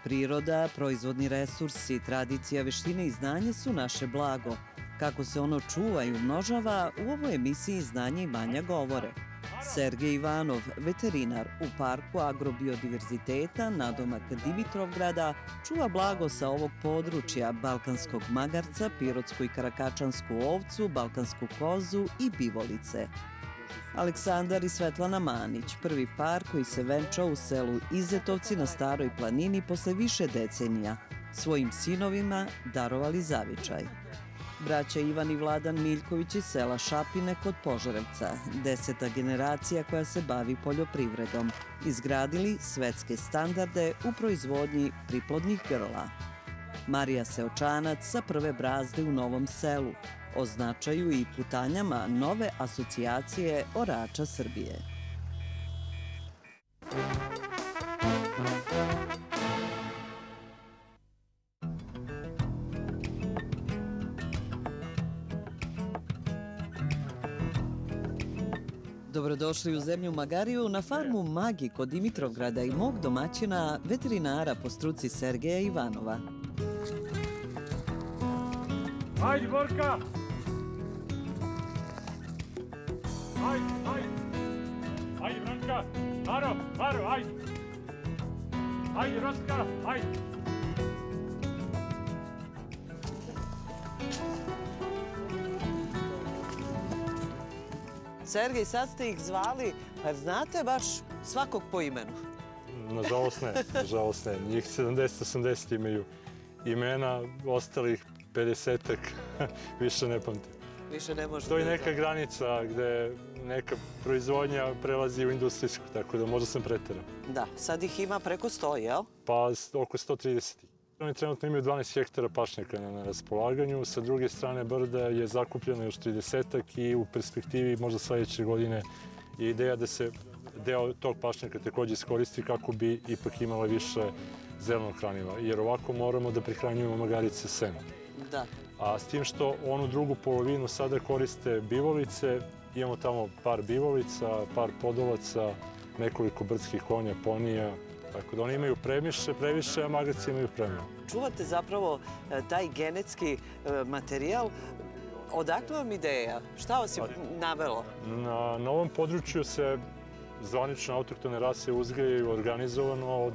Priroda, proizvodni resursi, tradicija, veštine i znanje su naše blago. Kako se ono čuva i umnožava, u ovoj emisiji Znanje i manja govore. Sergej Ivanov, veterinar u Parku agrobiodiverziteta nadomak Dimitrovgrada, čuva blago sa ovog područja, balkanskog magarca, pirotsku i karakačansku ovcu, balkansku kozu i bivolice. Aleksandar i Svetlana Manić, prvi par koji se venčao u selu Izetovci na Staroj planini posle više decenija, svojim sinovima darovali zavičaj. Braća Ivan i Vladan Miljković iz sela Šapine kod Požarevca, 10. generacija koja se bavi poljoprivredom, izgradili svetske standarde u proizvodnji priplodnih grla. Marija Seočanac sa prve brazde u Novom selu, o značaju i putanjama nove asocijacije orača Srbije. Dobrodošli u zemlju Magariju na farmu Magi kod Dimitrovgrada i mog domaćina, veterinara po struci Sergeja Ivanova. Hajde, Borka! Hajde, hajde! Hajde, Branka! Maro, hajde! Hajde, Roska, hajde! Sergej, sad ste ih zvali, pa znate baš svakog po imenu? Nažalost ne. Njih 70-80 imaju imena, ostalih 50-ak više ne pamtim. Više ne možete. To je neka granica gde neka proizvodnja prelazi u industrijsku, tako da možda sam preterao. Da, sad ih ima preko 100, jel? Pa oko 130. Oni trenutno imaju 12 hektara pašnjaka na raspolaganju, sa druge strane brda je zakupljeno još 30-ak i u perspektivi možda sledeće godine je ideja da se deo tog pašnjaka takođe iskoristi kako bi ipak imala više zelenog hraniva, jer ovako moramo da prihranjujemo magarice senom. Da. A s tim što onu drugu polovinu sada koriste bivolice, imamo tamo par bivolica, par podolaca, nekoliko brdskih konja, ponija, tako da oni imaju previše, a magarci imaju premalo. Čuvate zapravo taj genetski materijal. Odakle vam ideja? Šta vas je navelo? Na ovom području se zvanično autohtone rase uzgajaju organizovano od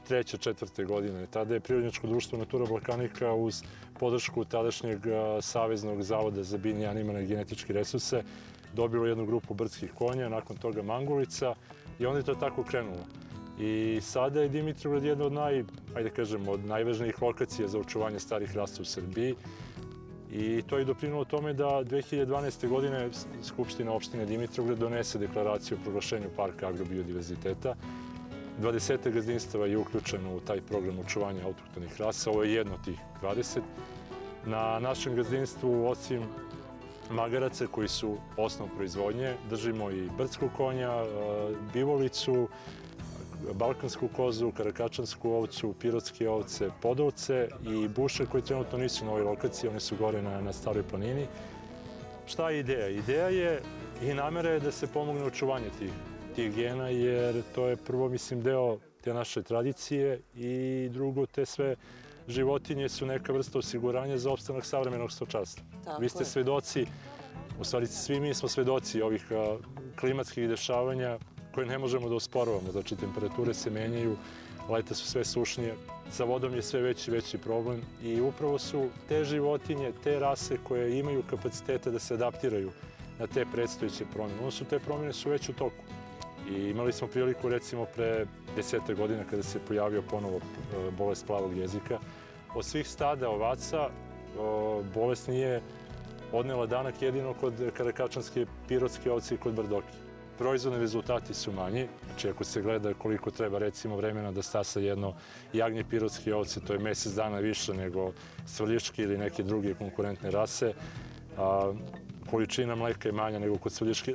2003-2004. godine. Tada je Prirodnjačko društvo Natura Balkanika uz podršku tadašnjeg Saveznog zavoda za biljne i animalne genetičke resurse dobilo jednu grupu brdskih konja, nakon toga mangulica i onda je to tako krenulo. I sada je Dimitrovgrad jedna od najvažnijih lokacija za očuvanje starih rasa u Srbiji. I to je doprinelo tome da 2012. godine Skupština opštine Dimitrovgrad donese deklaraciju o proglašenju Parka agrobiodiverziteta. 20 gazdinstava je uključeno u taj program očuvanja autohtonih rasa. Ovo je jedno od tih 20. Na našem gazdinstvu, osim magaraca koji su osnov proizvodnje, držimo i brdskog konja, bivolicu, balkansku kozu, karakačansku ovcu, pirotske ovce, podovce i buše koji trenutno nisu na ovoj lokaciji, one su gore na Staroj planini. Šta je ideja? Ideja je i namera je da se pomogne očuvanje tih gena, jer to je prvo, mislim, deo te naše tradicije i drugo, te sve životinje su neka vrsta osiguranja za opstanak savremenog stočarstva. Vi ste svedoci, u stvari svi mi smo svedoci ovih klimatskih dešavanja koje ne možemo da osporavamo. Znači, temperature se menjaju, leta su sve sušnije, sa vodom je sve veći problem i upravo su te životinje, te rase koje imaju kapacitete da se adaptiraju na te predstojeće promjene. Odnosno, te promjene su već u toku. I imali smo priliku, recimo, pre 10 godina kada se pojavio ponovo bolest plavog jezika. Od svih stada ovaca bolest nije odnela danak jedino kod karakačanske pirotske ovce i kod brdoki. Proizvodni rezultati su manji, znači ako se gleda koliko treba recimo vremena da stasa jedno jagnje pirotske ovce, to je mesec dana više nego svrljiške ili neke druge konkurentne rase, a količina mleka je manja nego kod svrljiške.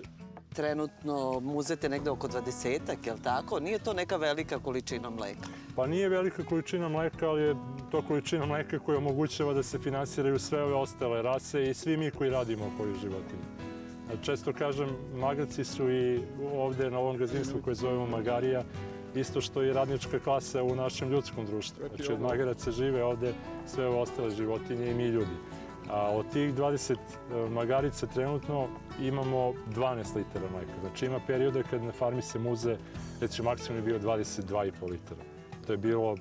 Trenutno muzete negde oko 20-ak, je li tako? Nije to neka velika količina mleka? Pa nije velika količina mleka, ali je to količina mleka koja omogućava da se finansiraju sve ove ostale rase i svi mi koji radimo oko ovih životinja. Često kažem, magarci su i ovde na ovom gazdinstvu koje zovemo Magarija, isto što i radnička klasa u našem ljudskom društvu. Znači od magaraca žive ovde sve ove ostale životinje i mi ljudi. A od tih 20 magarica trenutno imamo 12 litara mleka. Znači ima perioda kad na farmi se muze, recimo maksimum je bio 22,5 litara. To je bilo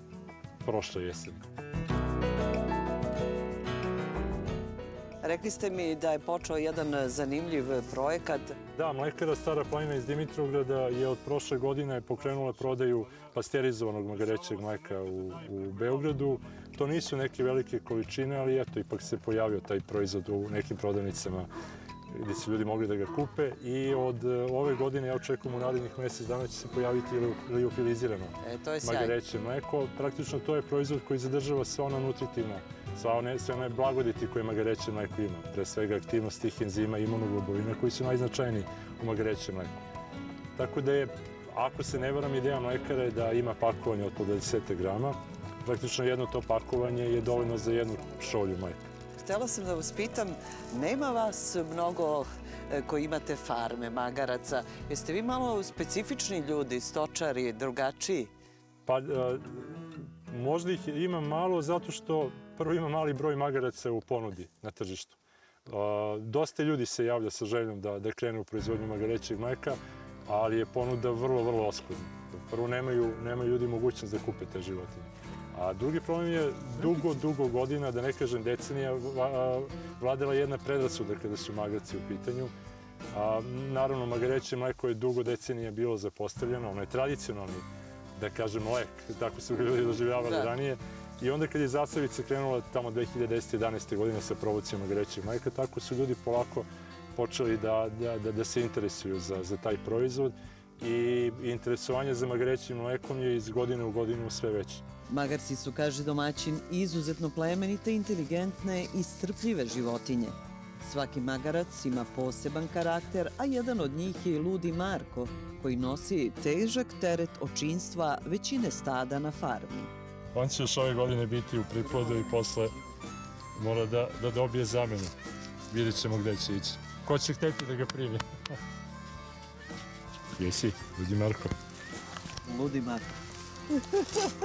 prošle jeseni. Rekli ste mi da je počeo jedan zanimljiv projekat. Da, mlekara Stara planina iz Dimitrovgrada je od prošle godine pokrenula prodaju pasterizovanog magarećeg mleka u Beogradu. To nisu neke velike količine, ali eto, ipak se pojavio taj proizvod u nekim prodavnicama gdje su ljudi mogli da ga kupe i od ove godine, ja očekujem u narednih mjesec dana će se pojaviti liofilizirano magareće mleko. Praktično to je proizvod koji zadržava sva ona nutritivna, sve one blagodeti koje magareće mleko ima. Pre svega aktivnost tih enzima i imunoglobulina koji su najznačajniji u magarećem mleku. Tako da je, ako se ne varam, ideja mlekara je da ima pakovanje od po 20 grama. Praktično jedno to pakovanje je dovoljno za jednu šolju mleka. Htjela sam da vas pitam, nema vas mnogo koji imate farme, magaraca. Jeste vi malo specifični ljudi, stočari, drugačiji? Pa, možda ih ima malo zato što prvo ima mali broj magaraca u ponudi na tržištu. Dosta ljudi se javlja sa željom da krene u proizvodnju magarećeg mleka, ali je ponuda vrlo, vrlo oskudna. Prvo, nemaju ljudi mogućnost da kupe te životinje. A drugi problem je dugo godina, da ne kažem decenija, vladala jedna predrasuda kada su magarci u pitanju. Naravno, magareće mleko je dugo decenija bilo zapostavljeno, ono je tradicionalni, da kažem, mlek, tako su ga ljudi doživljavali ranije. I onda kad je zasavica krenula tamo 2010-2011. godine sa promocijom magarećeg mleka, tako su ljudi polako počeli da se interesuju za taj proizvod i interesovanje za magarećim mlekom je iz godine u godinu sve veće. Magarci su, kaže domaćin, izuzetno plemenite, inteligentne i strpljive životinje. Svaki magarac ima poseban karakter, a jedan od njih je i ludi Marko, koji nosi težak teret očinstva većine stada na farmi. On će još ove godine biti u priplodu i posle mora da dobije zamenu. Vidjet ćemo gde će ići. Ko će hteti da ga primi? Jesi, ludi Marko. Ludi Marko.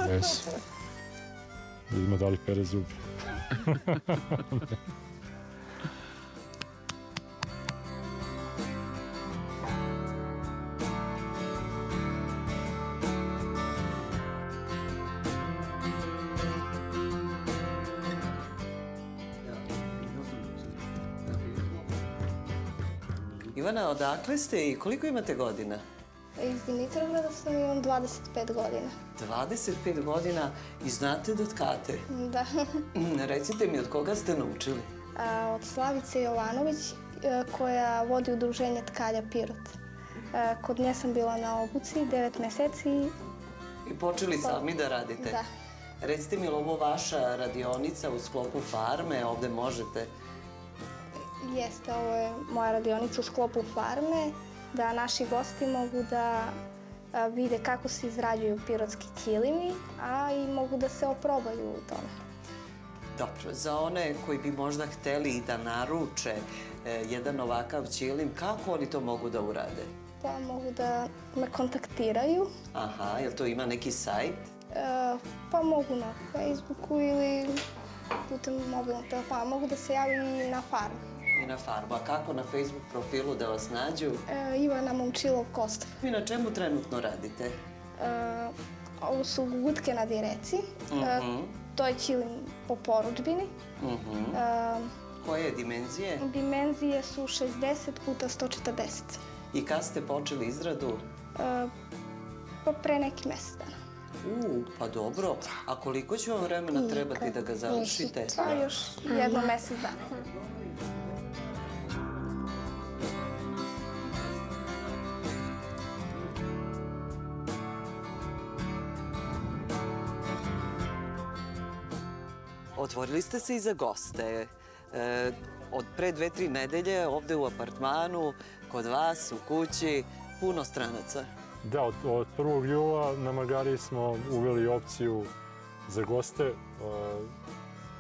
Jesi. Vidimo da li pere zube. Ivana, odakle ste i koliko imate godina? Iz Dimitrovgrada sam, imam 25 godina. 25 godina i znate da tkate? Da. Recite mi, od koga ste naučili? Od Slavice Jovanović, koja vodi udruženje Tkalja Pirot. Kod nje sam bila na obuci 9 meseci. I počeli sami da radite? Da. Recite mi, je li ovo vaša radionica u sklopu farme? Ovde možete? Jeste, ovo je moja radionica u sklopu farme, da naši gosti mogu da vide kako se izrađuju pirotski kilimi, a i mogu da se oprobaju u tome. Dobro, za one koji bi možda hteli i da naruče jedan ovakav ćilim, kako oni to mogu da urade? Pa mogu da me kontaktiraju. Aha, jel to ima neki sajt? Pa mogu na Facebooku ili putem mobilnog telefona. Mogu da se javim i na farmu. I na farmu. A kako na Facebook profilu da vas nađu? Ivana Momčilov Kostov. Vi na čemu trenutno radite? Ovo su gutke na direci. To je ćilim po porudžbini. Koje dimenzije? Dimenzije su 60 puta 140. I kad ste počeli izradu? Pa pre neki mesec dana. Pa dobro. A koliko će vam vremena trebati da ga završite? Pa još jedno mesec dana. Otvorili ste se i za goste. Od pre 2-3 nedelje ovde u apartmanu, kod vas, u kući, puno stranaca. Da, od 1. jula na Magariji smo uveli opciju za goste.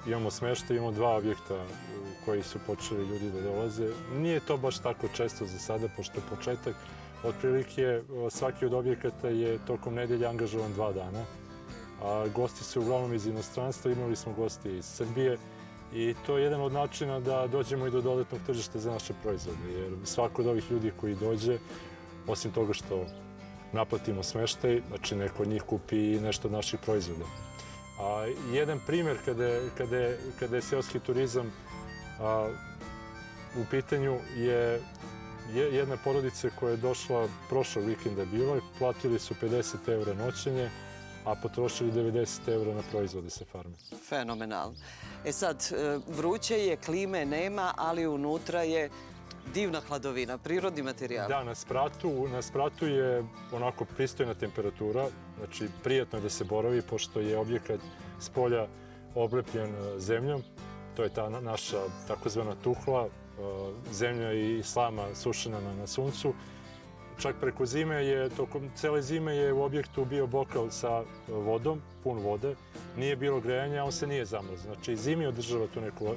Imamo smeštaj, imamo 2 objekta u koji su počeli ljudi da dolaze. Nije to baš tako često za sada, pošto je početak, Otprilike svaki od objekata je tokom nedelje angažovan 2 dana. Gosti su uglavnom iz inostranstva, imali smo gosti iz Srbije i to je jedan od načina da dođemo i do dodatnog tržišta za naše proizvode. Jer svako od ovih ljudi koji dođe, osim toga što naplatimo smeštaj, znači neko od njih kupi i nešto od naših proizvoda. Jedan primjer kada je seoski turizam u pitanju je jedna porodica koja je došla prošlog vikenda bila, platili su 50 € noćenje, a potrošili 90 € na proizvode sa farme. Fenomenalno. Sad, vruće je, klime nema, ali unutra je divna hladovina, prirodni materijal. Da, na spratu je onako pristojna temperatura, znači prijatno je da se boravi, pošto je objekat s polja oblepljen zemljom. To je ta naša takozvana tuhla, zemlja i slama sušena na suncu. Čak preko zime tokom cele zime je u objektu bio bokal sa vodom, pun vode. Nije bilo grejanja, on se nije zamrzao. Znači, zimi održava tu neku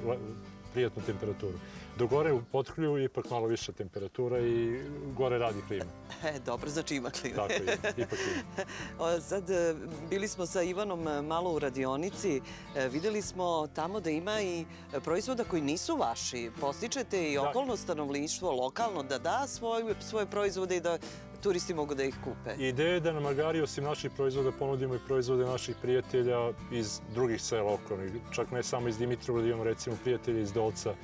prijatnu temperaturu. Do gore u potkriju ipak malo više temperatura i gore radi klima. Dobro, znači ima klima. Tako je, ipak ima. Sad, bili smo sa Ivanom malo u radionici. Videli smo tamo da ima i proizvoda koji nisu vaši. Postičete i okolno stanovništvo lokalno da da svoje proizvode i da turisti mogu da ih kupe. Ideja je da na Magari osim naših proizvoda ponudimo i proizvode naših prijatelja iz drugih sela okolnih. Čak ne samo iz Dimitrovgrada, imamo recimo prijatelje iz Dolca,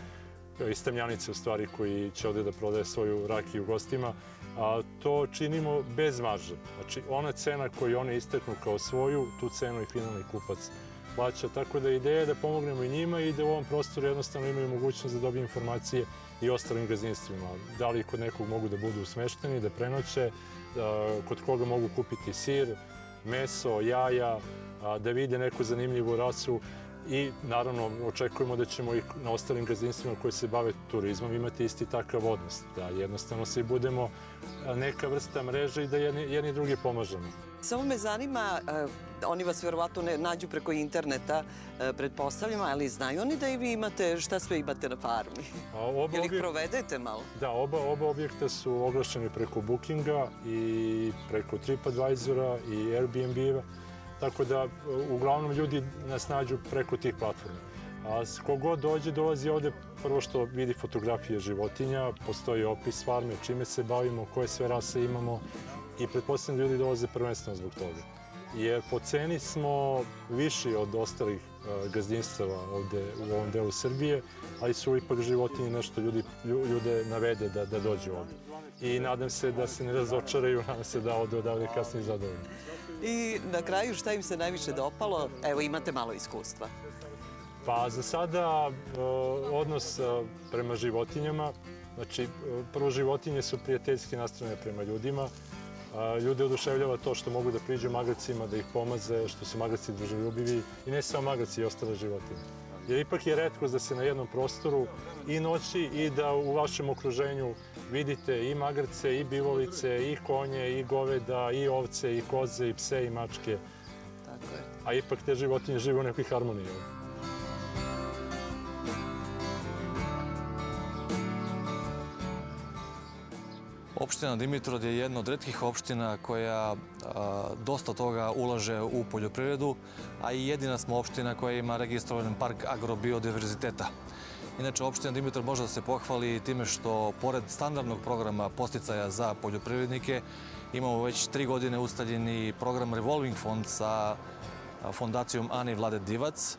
iz Tamjanice u stvari, koji će ovde da prodaje svoju rakiju gostima. A to činimo bez marže. Znači, ona cena koju one isteknu kao svoju, tu cenu i finalni kupac plaća. Tako da ideja je da pomognemo i njima i da u ovom prostoru jednostavno imaju mogućnost da dobiju informacije i ostalim gazdinstvima. Da li kod nekog mogu da budu smešteni, da prenoće, kod koga mogu kupiti sir, meso, jaja, da vide neku zanimljivu rasu. I naravno očekujemo da ćemo i na ostalim gazdinstvima koji se bave turizmom imati isti takav odnos. Da jednostavno svi budemo neka vrsta mreže i da jedni drugi pomažemo. Samo me zanima, oni vas verovatno ne nađu preko interneta, pretpostavljam, ali znaju oni da i vi imate, šta sve imate na farmi? Jel ih provedete malo? Da, oba objekta su oglašeni preko Bookinga i preko TripAdvisora i Airbnb-a. Tako da, uglavnom, ljudi nas nađu preko tih platforma. A kogod dođe, dolazi ovde prvo što vidi fotografije životinja, postoji opis farme, čime se bavimo, koje sve rase imamo i pretpostavljam da ljudi dolaze prvenstveno zbog toga. Jer po ceni smo viši od ostalih gazdinstava ovde u ovom delu Srbije, ali su ipak životinje nešto ljude navede da dođu ovde. I nadam se da se ne razočaraju, nadam se da odavde kasnije zadovoljni. I na kraju šta im se najviše dopalo? Evo, imate malo iskustva. Pa za sada odnos prema životinjama, znači prvo životinje su prijateljski nastrojene prema ljudima. Ljude oduševljava to što mogu da priđu magarcima, da ih pomaze, što su magarci druželjubivi i ne samo magarci i ostale životinje. Jer ipak je retkost da se na jednom prostoru i noći i da u vašem okruženju vidite i magarce, i bivolice, i konje, i goveda, i ovce, i koze, i pse, i mačke. Tako je. A ipak te životinje žive u nekoj harmoniji. Opština Dimitrovgrad je jedna od retkih opština koja dosta toga ulaže u poljoprivredu, a i jedina smo opština koja ima registrovan park agrobiodiverziteta. Inače, opština Dimitrovgrad može da se pohvali time što, pored standardnog programa podsticaja za poljoprivrednike, imamo već 3 godine ustaljeni program Revolving fond sa fondacijom Ane i Vlade Divac.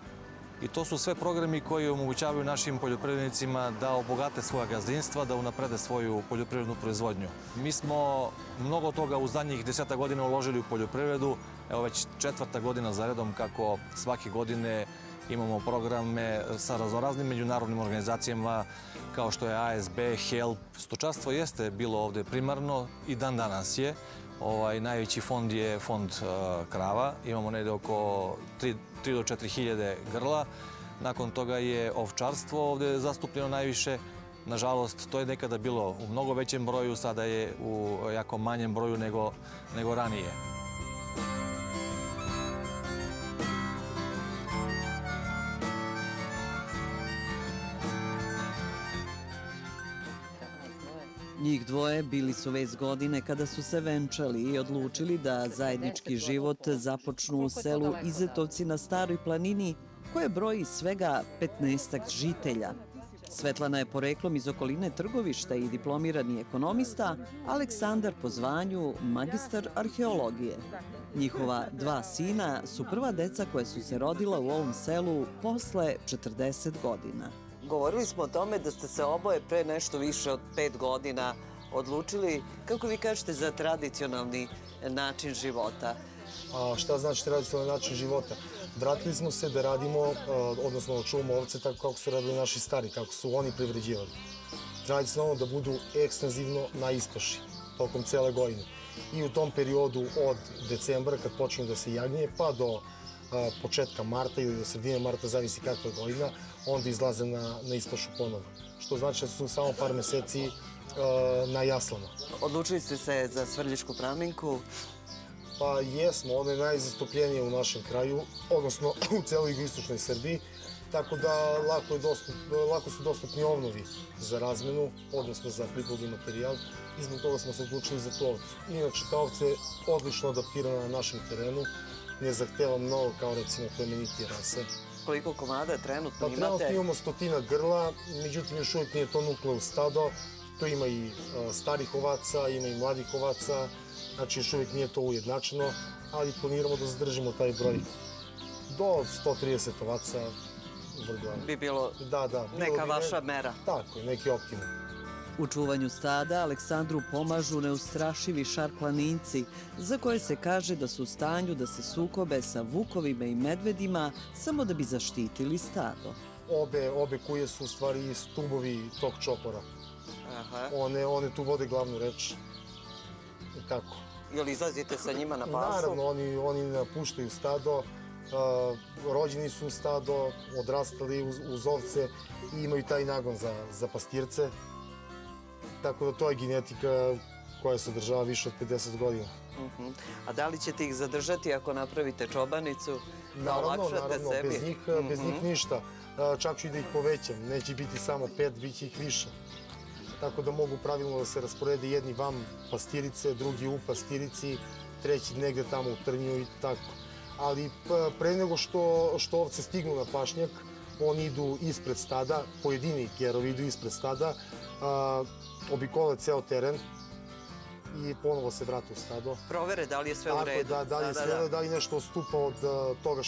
I to su sve programi koji omogućavaju našim poljoprivrednicima da obogate svoja gazdinstva, da unaprede svoju poljoprivrednu proizvodnju. Mi smo mnogo toga u zadnjih 10 godina uložili u poljoprivredu. Evo već 4. godina za redom kako svake godine imamo programe sa raznoraznim međunarodnim organizacijama kao što je ASB, HELP. Stočarstvo jeste bilo ovde primarno i dan danas je. Najveći fond je fond krava. Imamo negde oko 3 do 4 hiljade grla. Nakon toga je ovčarstvo ovde zastupljeno najviše. Nažalost, to je nekada bilo u mnogo većem broju, sada je u jako manjem broju nego ranije. Njih dvoje bili su vez godine kada su se venčali i odlučili da zajednički život započnu u selu Izetovci na Staroj planini, koje broji svega 15 žitelja. Svetlana je poreklom iz okoline Trgovišta i diplomirani ekonomista, Aleksandar po zvanju magistar arheologije. Njihova dva sina su prva deca koja su se rodila u ovom selu posle 40 godina. Govorili smo o tome da ste se oboje pre nešto više od 5 godina odlučili, kako vi kažete, za tradicionalni način života. A šta znači tradicionalni način života? Vratili smo se da radimo, odnosno da čuvamo ovce tako kako su radili naši stari, kako su oni privređivali. Tradicionalno da budu ekstenzivno na ispaši tokom cele godine. I u tom periodu od decembra, kad počinju da se jagnje, pa do početka marta ili do sredine marta, zavisi kakva je godina, onda izlaze na ispašu ponovo. Što znači da su samo par meseci na jaslama. Odlučili ste se za Svrljišku praminku? Pa jesmo, ona je najzastupljenija u našem kraju, odnosno u celoj jugoistočnoj Srbiji, tako da lako su dostupni ovnovi za razmenu, odnosno za priplodni materijal, i zbog toga smo se odlučili za tu ovcu. Inače, ta ovca je odlično adaptirana na našem terenu, ne zahteva mnogo kao recimo plemenitije rase. Koliko komada trenutno imate? Trenutno imamo 100 grla, međutim još uvijek nije to nukleus stado, tu ima i starih ovaca, ima i mladih ovaca, znači još uvijek nije to ujednačeno, ali planiramo da zadržimo taj broj do 130 ovaca vrgla. Bi bilo neka vaša mera? Tako je, neki optimum. U čuvanju stada Aleksandru pomažu neustrašivi šarplaninci, za koje se kaže da su u stanju da se sukobe sa vukovima i medvedima samo da bi zaštitili stado. Obe kuje su u stvari stubovi tog čopora. One tu vode glavnu reč. Tako. Jel izlazite sa njima na pašu? Naravno, oni napuštaju stado, rođeni su u stado, odrastali uz ovce i imaju taj nagon za pastirce. Tako da to je genetika koja se održava više od 50 godina. A da li ćete ih zadržati ako napravite čobanicu? Naravno, bez njih ništa. Čak ću i da ih povećam. Neće biti samo 5, bit će ih više. Tako da mogu pravilno da se rasporede jedni vam pastirice, drugi u pastirici, treći negde tamo u trnju i tako. Ali pre nego što ovce stignu na pašnjak, oni idu ispred stada, pojedini kerovi idu ispred stada, obikole ceo teren i ponovo se vrate u stado. Provere da li je sve u redu. Tako, da li je sve u redu, da li nešto odstupa od toga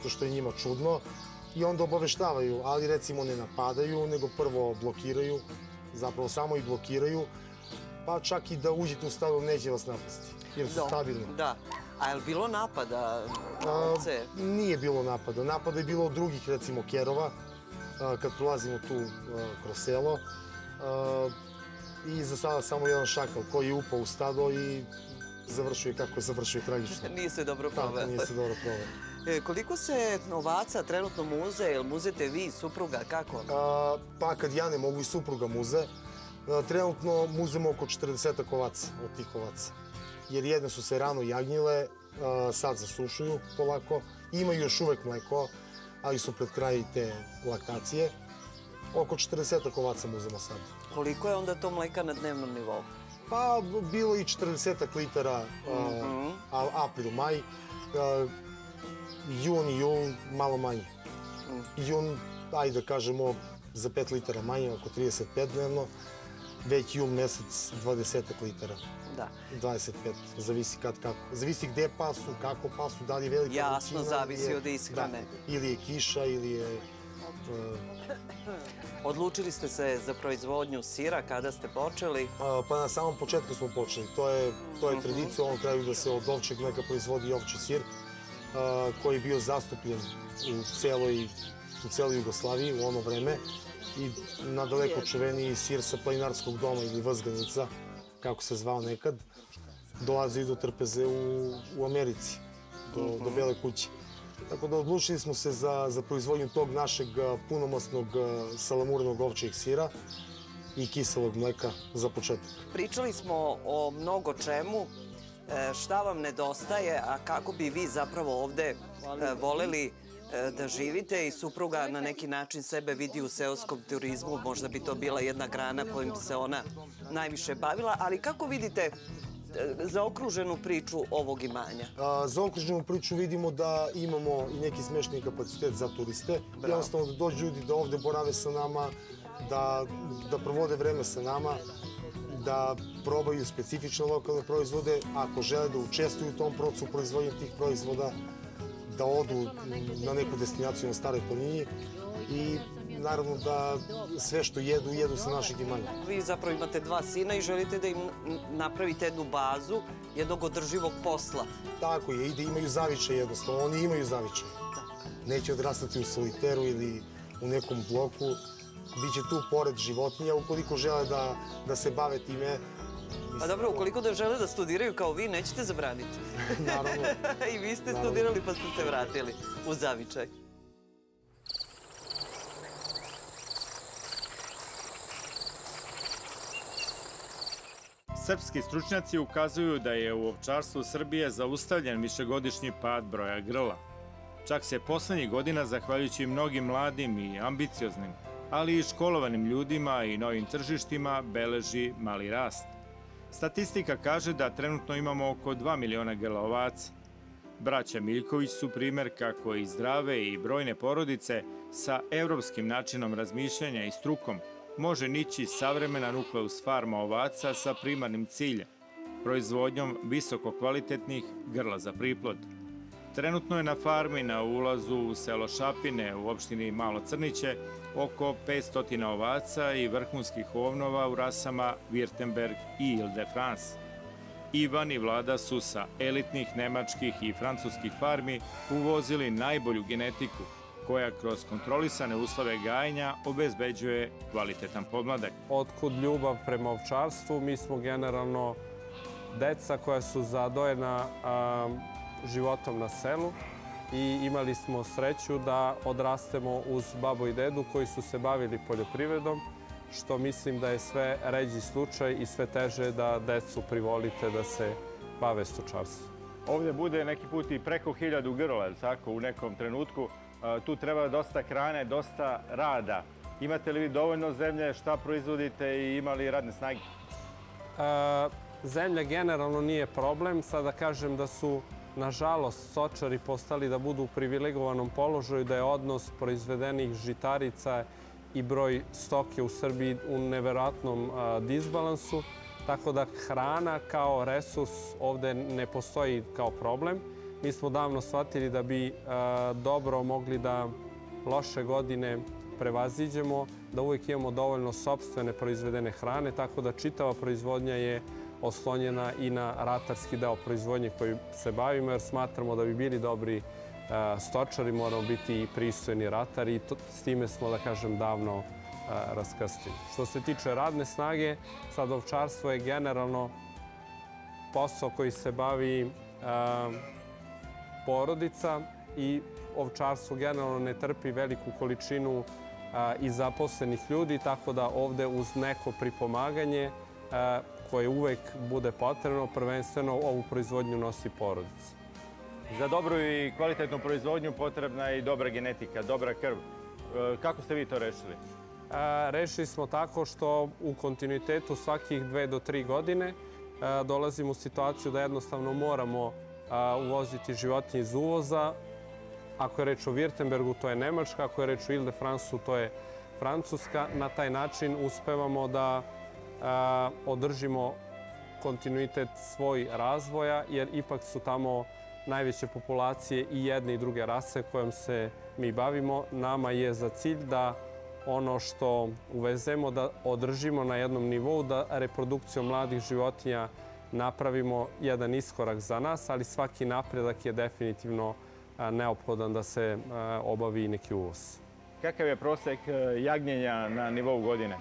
što je njima čudno. I onda obaveštavaju, ali recimo ne napadaju, nego prvo blokiraju, zapravo samo ih blokiraju, pa čak i da uđete u stado neće vas napasti, jer su stabilni. Da. A je li bilo napada? Nije bilo napada. Napada je bilo od drugih, recimo, kerova, kad prolazimo tu kroz selo. I za sada samo jedan šakal koji je upao u stado i završio kako je završio tragično. Nije se dobro proveo. Tako, nije se dobro proveo. Koliko se ovaca trenutno muze? Jel muzete vi i supruga? Kako? Pa kad ja ne mogu i supruga muze, trenutno muzemo oko 40 ovaca od tih ovaca. Jer jedne su se rano jagnjile, sad zasušuju polako. Imaju još uvek mleko, ali su pred kraj te laktacije. Oko 40 ovaca muzemo sad. Koliko je onda to mleka na dnevnom nivou? Pa bilo i 40 litara april, maj. Jun i jul malo manje. Jun, ajde da kažemo, za 5 litara manje, oko 35 dnevno. Već jul mesec 20 litara. Da. 25, zavisi kad kako. Zavisi gde pasu, kako pasu, da li je velika vrućina. Jasno, zavisi od ishrane. Ili je kiša, ili je... Odlučili ste se za proizvodnju sira, kada ste počeli? Pa na samom početku smo počeli. To je tradicija u ovom kraju da se od ovčeg mleka proizvodi ovči sir, koji je bio zastupljen u celoj Jugoslaviji u ono vreme i nadaleko čuveniji sir sa planinarskog doma ili Vzganica, kako se zvao nekad, dolazi do trpeze u Americi, do Bele kuće. Tako da odlučili smo se za proizvodnju tog našeg punomasnog salamurnog ovčjeg sira i kiselog mleka za početak. Pričali smo o mnogo čemu. Šta vam nedostaje, a kako bi vi zapravo ovde voleli da živite i supruga na neki način sebe vidi u seoskom turizmu. Možda bi to bila jedna grana kojim se ona najviše bavila, ali kako vidite zaokruženu priču ovog imanja? Zaokruženu priču vidimo da imamo i neki smešni kapacitet za turiste. Jednostavno da dođu ljudi da ovde borave sa nama, da provode vreme sa nama, da probaju specifične lokalne proizvode, ako žele da učestvuju u tom procesu proizvodnje tih proizvoda, da odu na neku destinaciju na Staroj planini i naravno da sve što jedu, jedu sa našeg imanja. Vi zapravo imate 2 sina i želite da im napravite jednu bazu jednog održivog posla. Tako je, i da imaju zavičaj jednostavno. Oni imaju zavičaj. Neće odrastati u soliteru ili u nekom bloku. Biće tu pored životinja ukoliko žele da se bave time. Pa dobro, ukoliko da žele da studiraju kao vi, nećete zabraniti. Naravno. I vi ste studirali pa ste se vratili u zavičaj. Srpski stručnjaci ukazuju da je u ovčarstvu Srbije zaustavljen višegodišnji pad broja grla. Čak se poslednjih godina, zahvaljujući mnogim mladim i ambicioznim, ali i školovanim ljudima i novim tržištima, beleži mali rast. Statistika kaže da trenutno imamo oko 2 miliona grla ovaca. Braća Miljković su primer kako i zdrave i brojne porodice sa evropskim načinom razmišljanja i strukom može nići savremena nukleus farma ovaca sa primarnim ciljem, proizvodnjom visoko kvalitetnih grla za priplod. Trenutno je na farmi na ulazu u selo Šapine u opštini Malo Crniće oko 500 ovaca i vrhunskih ovnova u rasama Württemberg i Ile-de-France. Ivan i Vlada su sa elitnih nemačkih i francuskih farmi uvozili najbolju genetiku, koja kroz kontrolisane uslove gajenja obezbeđuje kvalitetan podmladak. Otkud ljubav prema ovčarstvu? Mi smo generalno deca koja su zadojena životom na selu i imali smo sreću da odrastemo uz babu i dedu koji su se bavili poljoprivredom, što mislim da je sve ređi slučaj i sve teže da decu privolite da se bave stočarstvom. Ovde bude neki put i preko 1000 grla, tako, u nekom trenutku. Tu treba dosta hrane, dosta rada. Imate li vi dovoljno zemlje, šta proizvodite i ima li radne snage? Zemlja generalno nije problem. Sada kažem da su, nažalost, stočari postali da budu u privilegovanom položaju, da je odnos proizvedenih žitarica i broj stoke u Srbiji u neverovatnom disbalansu. Tako da hrana kao resurs ovde ne postoji kao problem. Mi smo davno shvatili da bi dobro mogli da loše godine prevaziđemo, da uvijek imamo dovoljno sopstvene proizvedene hrane, tako da čitava proizvodnja je oslonjena i na ratarski deo proizvodnje koji se bavimo, jer smatramo da bi bili dobri stočari, moramo biti i pristojni ratari i s time smo, da kažem, davno raskrstili. Što se tiče radne snage, sad ovčarstvo je generalno posao koji se bavi porodica i ovčarstvo generalno ne trpi veliku količinu i zaposlenih ljudi, tako da ovde uz neko pripomaganje koje uvek bude potrebno, prvenstveno ovu proizvodnju nosi porodica. Za dobru i kvalitetnu proizvodnju potrebna je i dobra genetika, dobra krv. Kako ste vi to rešili? Rešili smo tako što u kontinuitetu svakih 2 do 3 godine dolazimo u situaciju da jednostavno moramo uvoziti životinje iz uvoza. Ako je reč o Württembergu, to je Nemačka, ako je reč o Ile-de-Franceu, to je Francuska. Na taj način uspevamo da održimo kontinuitet svoj razvoja, jer ipak su tamo najveće populacije i jedne i druge rase kojom se mi bavimo. Nama je za cilj da ono što uvezemo da održimo na jednom nivou, da reprodukcijom mladih životinja napravimo jedan iskorak za nas, ali svaki napredak je definitivno neophodan da se obavi neki uvoz. Kakav je prosek jagnjenja na nivou godine?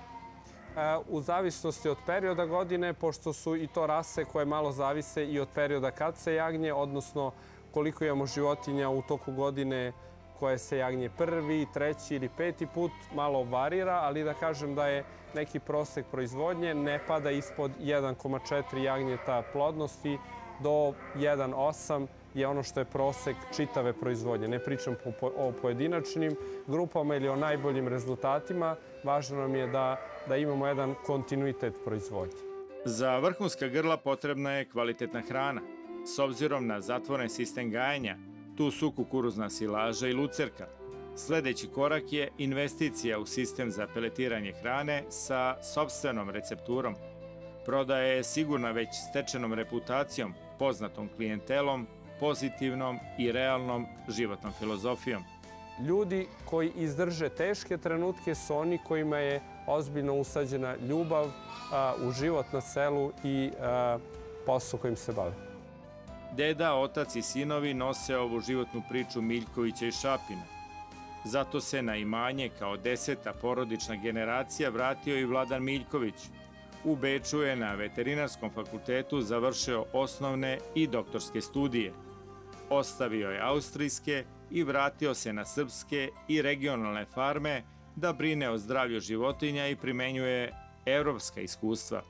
U zavisnosti od perioda godine, pošto su i to rase koje malo zavise i od perioda kad se jagnje, odnosno koliko imamo životinja u toku godine koje se jagnje prvi, treći ili peti put, malo varira, ali da kažem da je neki prosek proizvodnje, ne pada ispod 1,4 jagnjeta plodnosti do 1,8 je ono što je prosek čitave proizvodnje. Ne pričam o pojedinačnim grupama ili o najboljim rezultatima. Važno nam je da imamo jedan kontinuitet proizvodnje. Za vrhunska grla potrebna je kvalitetna hrana. S obzirom na zatvoren sistem gajenja, tu su kukuruzna silaža i lucerka. Sljedeći korak je investicija u sistem za peletiranje hrane sa sopstvenom recepturom. Prodaja je sigurna već stečenom reputacijom, poznatom klijentelom, pozitivnom i realnom životnom filozofijom. Ljudi koji izdrže teške trenutke su oni kojima je ozbiljno usađena ljubav u život na selu i posao kojim se bave. Deda, otac i sinovi nose ovu životnu priču Miljkovića i Šapina. Zato se na imanje kao 10. porodična generacija vratio i Vladan Miljković. U Beču je na Veterinarskom fakultetu završio osnovne i doktorske studije. Ostavio je austrijske i vratio se na srpske i regionalne farme da brine o zdravlju životinja i primenjuje evropska iskustva.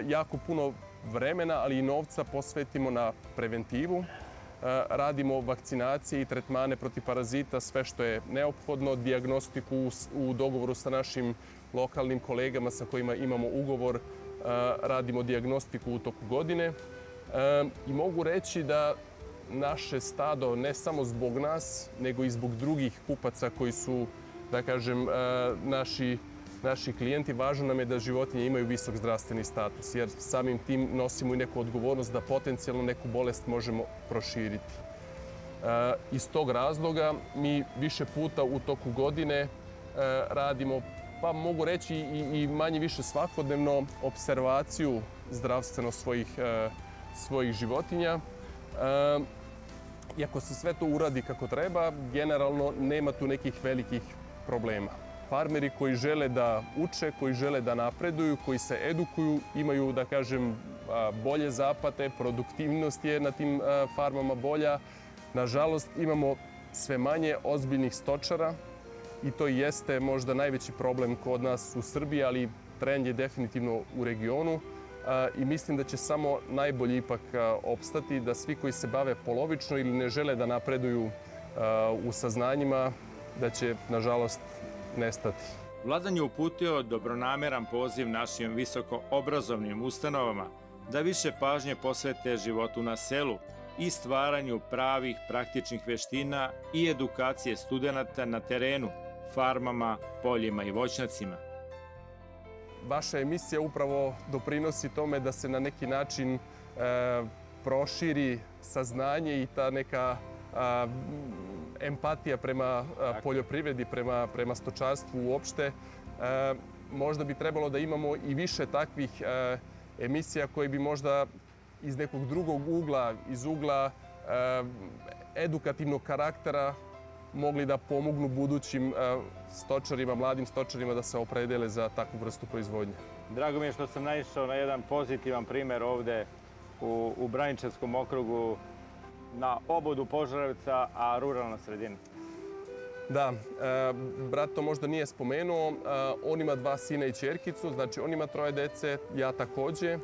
Jako puno vremena, ali i novca posvetimo na preventivu. Radimo vakcinacije i tretmane protiv parazita, sve što je neophodno, dijagnostiku u dogovoru sa našim lokalnim kolegama sa kojima imamo ugovor, radimo dijagnostiku u toku godine. I mogu reći da naše stado, ne samo zbog nas, nego i zbog drugih kupaca koji su, da kažem, naši klijenti, važno nam je da životinje imaju visok zdravstveni status, jer samim tim nosimo i neku odgovornost da potencijalno neku bolest možemo proširiti. Iz tog razloga mi više puta u toku godine radimo, pa mogu reći i manje više svakodnevno, observaciju zdravstveno svojih životinja. I ako se sve to uradi kako treba, generalno nema tu nekih velikih problema. Farmeri koji žele da uče, koji žele da napreduju, koji se edukuju, imaju, da kažem, bolje zapate, produktivnost je na tim farmama bolja. Nažalost, imamo sve manje ozbiljnih stočara i to jeste možda najveći problem kod nas u Srbiji, ali trend je definitivno u regionu. I mislim da će samo najbolji ipak opstati, da svi koji se bave polovično ili ne žele da napreduju u saznanjima, da će, nažalost, nestati. Vladan je uputio dobronameran poziv našim visoko obrazovnim ustanovama da više pažnje posvete životu na selu i stvaranju pravih praktičnih veština i edukacije studenata na terenu, farmama, poljima i voćnjacima. Vaša emisija upravo doprinosi tome da se na neki način proširi saznanje i ta neka empatija prema poljoprivredi, prema stočarstvu uopšte. Možda bi trebalo da imamo i više takvih emisija koje bi možda iz nekog drugog ugla, iz ugla edukativnog karaktera, mogli da pomognu budućim stočarima, mladim stočarima da se opredele za takvu vrstu proizvodnje. Drago mi je što sam naišao na jedan pozitivan primer ovde u Braničevskom okrugu, na obodu Požarevca, a ruralna sredina. Da, brat to možda nije spomenuo, on ima 2 sina i ćerkicu, znači on ima 3 dece, ja takođe.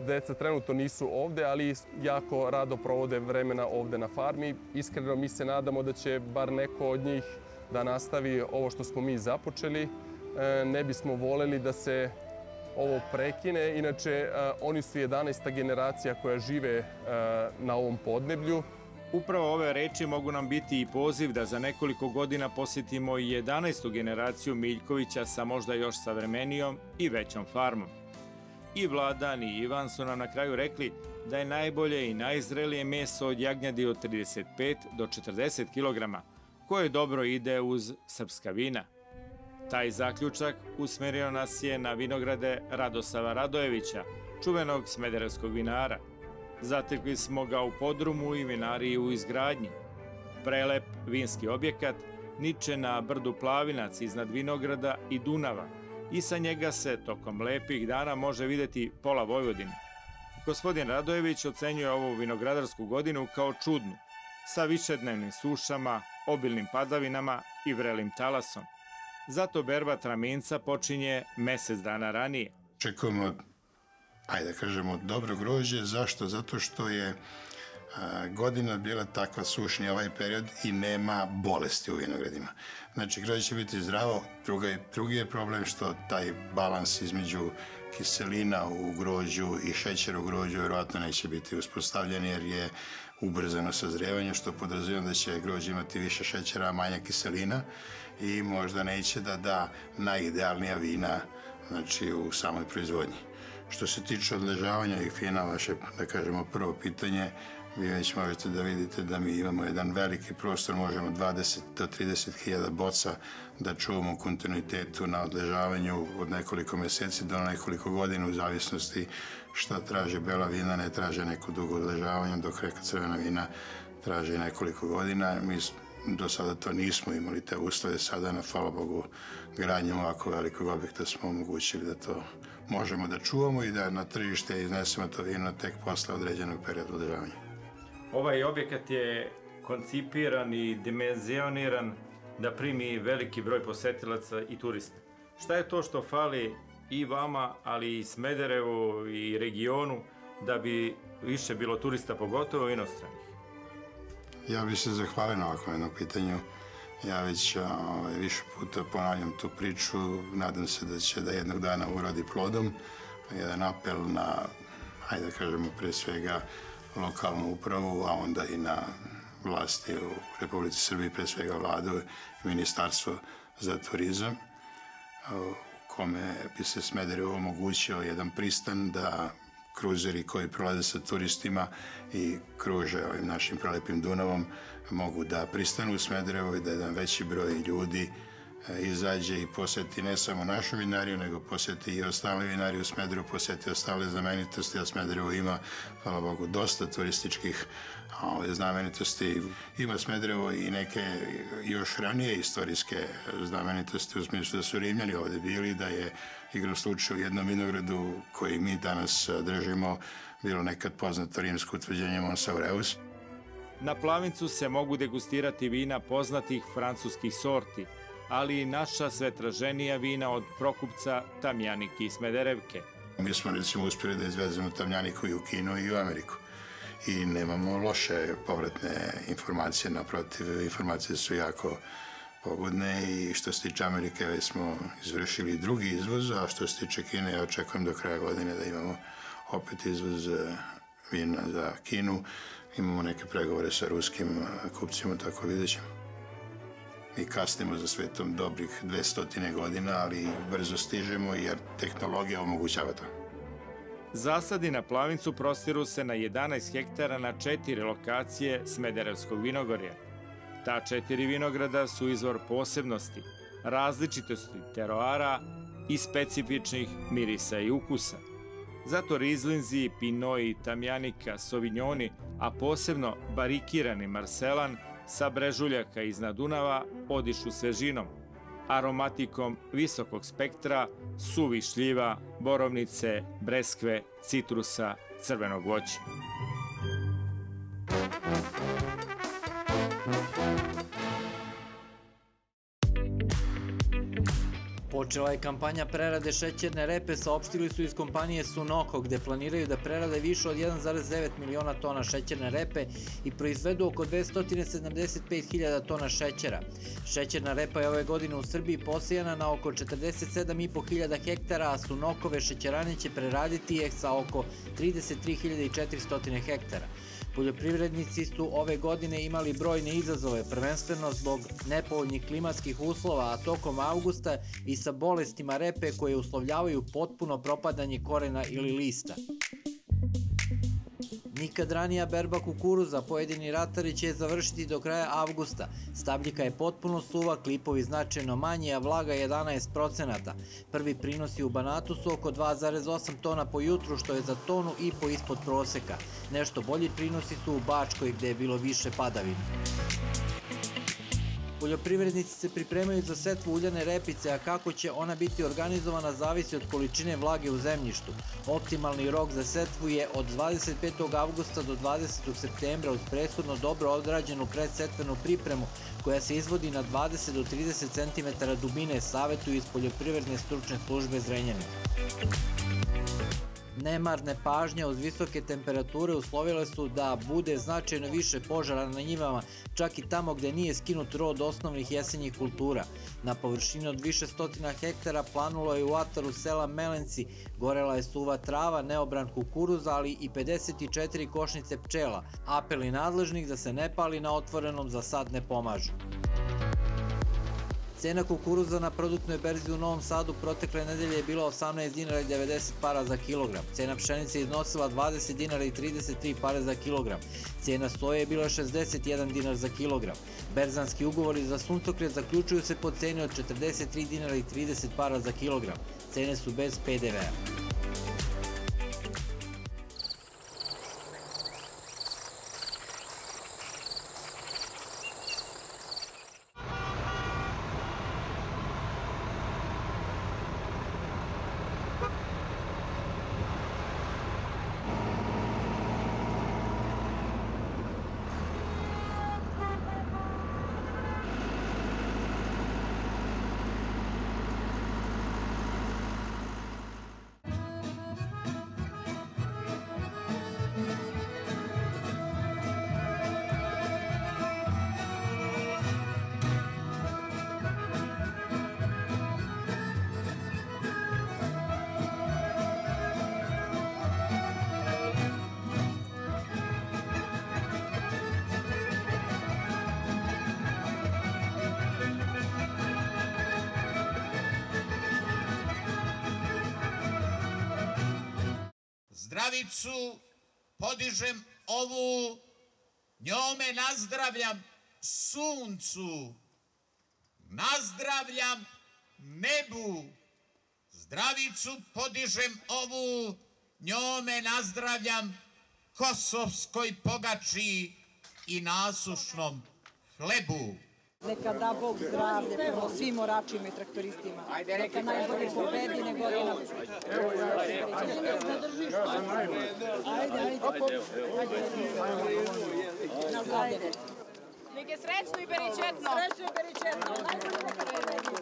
Deca trenutno nisu ovde, ali jako rado provode vremena ovde na farmi. Iskreno mi se nadamo da će bar neko od njih da nastavi ovo što smo mi započeli. Ne bismo voleli da se ovo prekine. Inače, oni su 11. generacija koja žive na ovom podneblju. Upravo ove reči mogu nam biti i poziv da za nekoliko godina posjetimo i 11. generaciju Miljkovića sa možda još savremenijom i većom farmom. I Vladan i Ivan su nam na kraju rekli da je najbolje i najzrelije meso od jagnjadi od 35 do 40 kg, koje dobro ide uz srpska vina. Taj zaključak usmerio nas je na vinograde Radosava Radojevića, čuvenog smederevskog vinara. Zatekli smo ga u podrumu i vinariji u izgradnji. Prelep vinski objekat niče na brdu Plavinac iznad vinograda i Dunava i sa njega se tokom lepih dana može videti pola Vojvodine. Gospodin Radojević ocenjuje ovu vinogradarsku godinu kao čudnu, sa višednevnim sušama, obilnim padavinama i vrelim talasom. Zato berba traminca počinje mesec dana ranije. Čekujemo, ajde da kažemo, dobro grožđe. Zašto? Zato što je godina bila takva sušnja ovaj period i nema bolesti u vinogradima. Znači, grožđe će biti zdravo. Drugi je problem što taj balans između kiselina u grožđu i šećera u grožđu vjerojatno neće biti uspostavljen jer je ubrzano sazrevanje, što podrazumijeva da će grožđe imati više šećera, a manje kiselina i možda neće da da najidealnija vina, znači, u samoj proizvodnji. Što se tiče odležavanja i fina, vaše, da kažemo, prvo pitanje, vi već možete da vidite da mi imamo jedan veliki prostor, možemo 20 do 30 hiljada boca da čuvamo u kontinuitetu na odležavanju od nekoliko meseci do nekoliko godina u zavisnosti šta traže bela vina, ne traže neko dugo odležavanje, dok neka crvena vina traže nekoliko godina. Mi do sada to nismo imali te uslove, sada na, hvala Bogu, gradnjom ovako velikog objekta smo omogućili da to možemo da čuvamo i da na tržište iznesemo to vino tek posle određenog perioda odležavanja. Ovaj objekat je koncipiran i dimenzioniran da primi veliki broj posetilaca i turista. Šta je to što fali i vama, ali i Smederevu i regionu da bi više bilo turista, pogotovo inostranih? Ja bih se zahvalio na ovakvom jednom pitanju. Ja već više puta ponavljam tu priču. Nadam se da će da jednog dana urodi plodom. Jedan apel na, hajde da kažemo, pre svega lokalnu upravu, a onda i na vlasti u Republici Srbiji, pre svega vladu i Ministarstvo za turizam, u kome bi se Smederevu omogućio jedan pristan da kruzeri koji prolaze sa turistima i kruže ovim našim prelepim Dunavom mogu da pristanu u Smederevu i da jedan veći broj ljudi izađe i poseti ne samo našu vinariju, nego poseti i ostale vinarije u Smederevu, poseti ostale znamenitosti, a Smederevo ima, hvala Bogu, dosta turističkih znamenitosti. Ima Smederevo i neke još ranije istorijske znamenitosti, u smislu da su Rimljani ovde bili, da je igrom slučaju u jednom vinogradu koji mi danas držimo bilo nekad poznato rimsko utvrđenje Mons Aureus. Na Plavincu se mogu degustirati vina poznatih francuskih sorti, ali i naša sve traženija vina od Prokupca, Tamjanike i Smederevke. Mi smo recimo uspjeli da izvezemo Tamjaniku i u Kinu i u Ameriku. I nemamo loše povratne informacije, naprotiv, informacije su jako pogodne i što se tiče Amerike već smo izvršili drugi izvoz, a što se tiče Kine ja očekujem do kraja godine da imamo opet izvoz vina za Kinu. Imamo neke pregovore sa ruskim kupcima, tako vidjet ćemo. Mi kasnimo za svetom dobrih 200 godina, ali brzo stižemo jer tehnologija omogućava to. Zasadi na Plavincu prostiru se na 11 hektara na 4 lokacije Smederevskog vinogorja. Ta 4 vinograda su izvor posebnosti, različitosti teroara i specifičnih mirisa i ukusa. Zato rizlinzi, pinoi, tamjanika, sovinjoni, a posebno barikirani marselan sa brežuljaka iznad Dunava odišu svežinom, aromatikom visokog spektra, suvih šljiva, borovnice, breskve, citrusa, crvenog voća. Počela je kampanja prerade šećerne repe, saopštili su iz kompanije Sunoco, gde planiraju da prerade više od 1,9 miliona tona šećerne repe i proizvedu oko 275.000 tona šećera. Šećerna repa je ove godine u Srbiji posejana na oko 47.500 hektara, a Sunocove šećerane će preraditi je sa oko 33.400 hektara. Poljoprivrednici su ove godine imali brojne izazove, prvenstveno zbog nepovoljnih klimatskih uslova, a tokom avgusta i sa bolestima repe koje uslovljavaju potpuno propadanje korena ili lista. Nikad ranija berba kukuruza, pojedini ratari će završiti do kraja avgusta. Stabljika je potpuno suva, klipovi značajno manji, a vlaga 11%. Prvi prinosi u Banatu su oko 2,8 tona po jutru, što je za tonu i po ispod proseka. Nešto bolji prinosi su u Bačkoj, gde je bilo više padavina. Poljoprivrednici se pripremaju za setvu uljane repice, a kako će ona biti organizovana zavisi od količine vlage u zemljištu. Optimalni rok za setvu je od 25. avgusta do 20. septembra uz prethodno dobro odrađenu predsetvenu pripremu koja se izvodi na 20 do 30 cm dubine, savetuju iz Poljoprivredne stručne službe Zrenjanin. Nemarne pažnje uz visoke temperature uslovile su da bude značajno više požara na njivama, čak i tamo gde nije skinut rod osnovnih jesenjih kultura. Na površini od više stotina hektara planulo je u ataru sela Melenci, gorela je suva trava, neobran kukuruza, ali i 54 košnice pčela. Apeli nadležnih da se ne pali na otvorenom za sad ne pomažu. Cena kukuruza na produktnoj berzi u Novom Sadu protekle nedelje je bila 18 dinara i 90 para za kilogram. Cena pšenice iznosila 20 dinara i 33 pare za kilogram. Cena soje je bila 61 dinar za kilogram. Berzanski ugovori za suncokret zaključuju se po ceni od 43 dinara i 30 para za kilogram. Cene su bez PDV-a. Zdravicu podižem ovu, njome nazdravljam suncu, nazdravljam nebu. Zdravicu podižem ovu, njome nazdravljam kosovskoj pogači i nasušnom hlebu. Neka da Bog zdravlje prvo svim oračima i traktoristima. Neka najbolje pobedi nego godina. Na zdravlje. Nek je srećno i beričetno. Srećno i beričetno. Najbolje.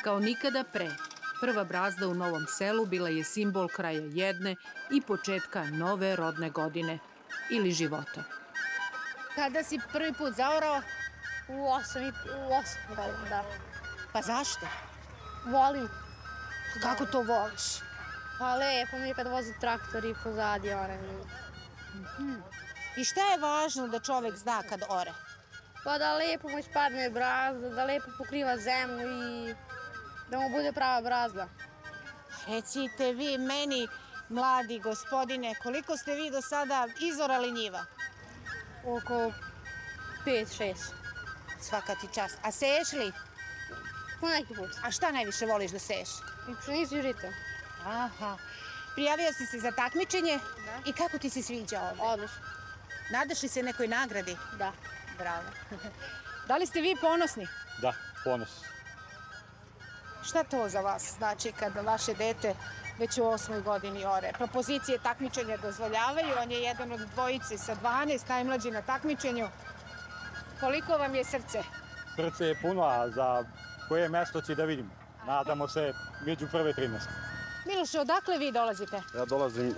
Kao nikada pre, prva brazda u Novom Selu bila je simbol kraja jedne i početka nove rodne godine ili života. Kada si prvi put zaorao? U 8 godina, da. Pa zašto? Volim. Kako to voliš? Pa lepo mi je kad vozi traktor i pozadi ore. I šta je važno da čovek zna kad ore? Pa da lepo mu ispadne brazda, da lepo pokriva zemlju i da mu bude prava brazda. Recite vi meni, mladi gospodine, koliko ste vi do sada izorali njiva? Oko 5-6. Svaka ti čast. A seješ li? Po neki put. A šta najviše voliš da seješ? I pšenicu i žito. Aha. Prijavio si se za takmičenje? Da. I kako ti se sviđa ovdje? Odlično. Nadaš li se nekoj nagradi? Da. Bravo. Da li ste vi ponosni? Da, ponos. Šta to za vas znači kada vaše dete već u 8. godini ore? Propozicije takmičenja dozvoljavaju, on je jedan od dvojice sa 12, najmlađi na takmičenju. Koliko vam je srce? Srce je puno, a za koje mesto će da vidimo? Nadamo se među prve 13. Miloše, odakle vi dolazite? Ja dolazim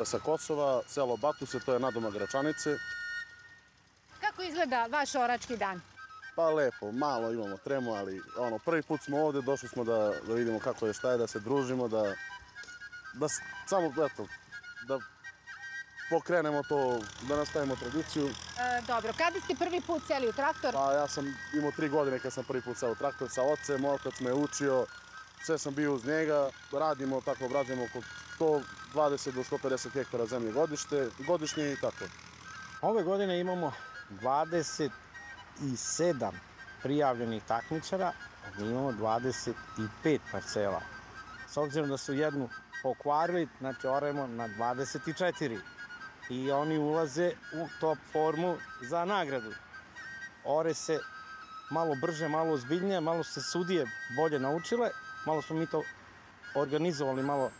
sa Kosova, selo Batuse, to je nadomak Gračanice. Kako izgleda vaš orački dan? Pa lepo, malo imamo tremu, ali prvi put smo ovde, došli smo da vidimo kako je, šta je, da se družimo, da samo, eto, da pokrenemo to, da nastavimo tradiciju. Dobro, kada ste prvi put seli u traktor? Pa ja sam imao 3 godine kad sam prvi put seo u traktor sa ocem, moj otac me učio, sve sam bio uz njega, radimo tako, obrađujemo oko 120 do 150 hektara zemlje godišnje i tako. Ove godine imamo 27 prijavljenih takmičara, a mi imamo 25 parcela. S obzirom da su jednu pokvarili, znači oremo na 24. i oni ulaze u top formu za nagradu. Ore se malo brže, malo ozbiljnije, malo se sudije bolje naučile, malo smo mi to organizovali, malo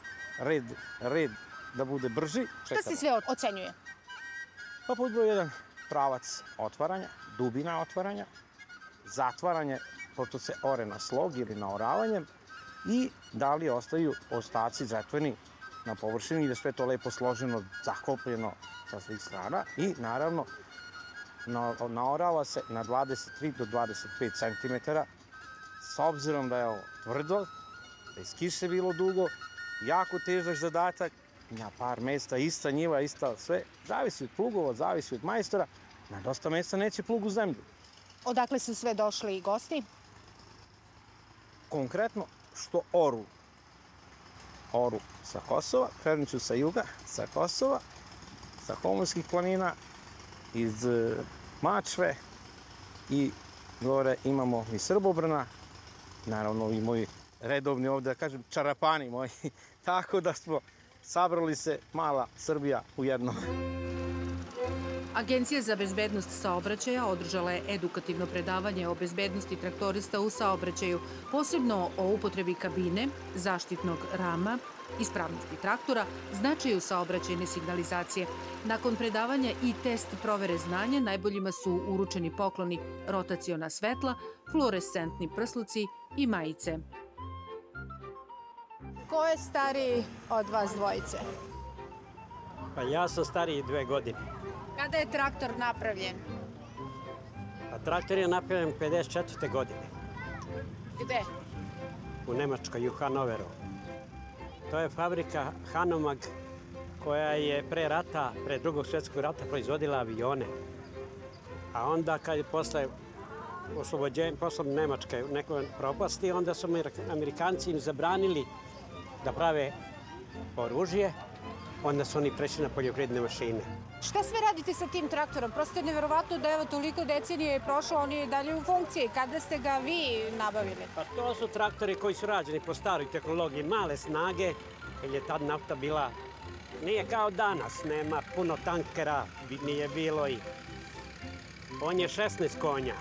red da bude brži. Šta se sve ocenjuje? Pa pod broj 1 pravac otvaranja, dubina otvaranja, zatvaranje, pošto se ore na slog ili na oravanjem, i da li ostaju ostaci zatveni na površini i da sve to lepo složeno, zaklopljeno sa svih strana. I naravno, naorava se na 23 do 25 cm. S obzirom da je ovo tvrdo, da je iz kiše bilo dugo, jako težak zadatak, na par mesta ista njiva, ista sve, zavisi od plugova, zavisi od majstora, na dosta mesta neće plug u zemlju. Odakle su sve došli gosti? Konkretno, što oru sa Kosova, krenut ću sa juga, sa Kosova, sa Homorskih planina, iz Mačve i gore imamo i Srbobrana, naravno i moji redovni ovde, da kažem, čarapani moji, tako da smo sabrali se mala Srbija u jednom. Agencija za bezbednost saobraćaja održala je edukativno predavanje o bezbednosti traktorista u saobraćaju, posebno o upotrebi kabine, zaštitnog rama, ispravnosti traktora, značaju saobraćajne signalizacije. Nakon predavanja i test provere znanja najboljima su uručeni pokloni rotaciona svetla, fluorescentni prsluci i majice. Ko je stariji od vas dvojice? Pa ja sam stariji 2 godine. Kada je traktor napravljen? A traktor je napravljen 54. godine. Gde? U Nemačkoj, u Hanoveru. To je fabrika Hanomag koja je pre rata, pre Drugog svjetskog rata proizvodila avione. A onda kad je posle oslobođenja, posle Nemačke u nekoj propasti, onda su Amerikanci im zabranili da prave oružje, onda su oni prešli na poljoprivredne mašine. Šta sve radite sa tim traktorom? Prosto je neverovatno da evo toliko decenije je prošlo, on je dalje u funkciji. Kada ste ga vi nabavili? Pa to su traktori koji su rađeni po staroj tehnologiji, male snage, jer je tad nafta bila, nije kao danas, nema puno tankera, nije bilo i... On je 16 konja.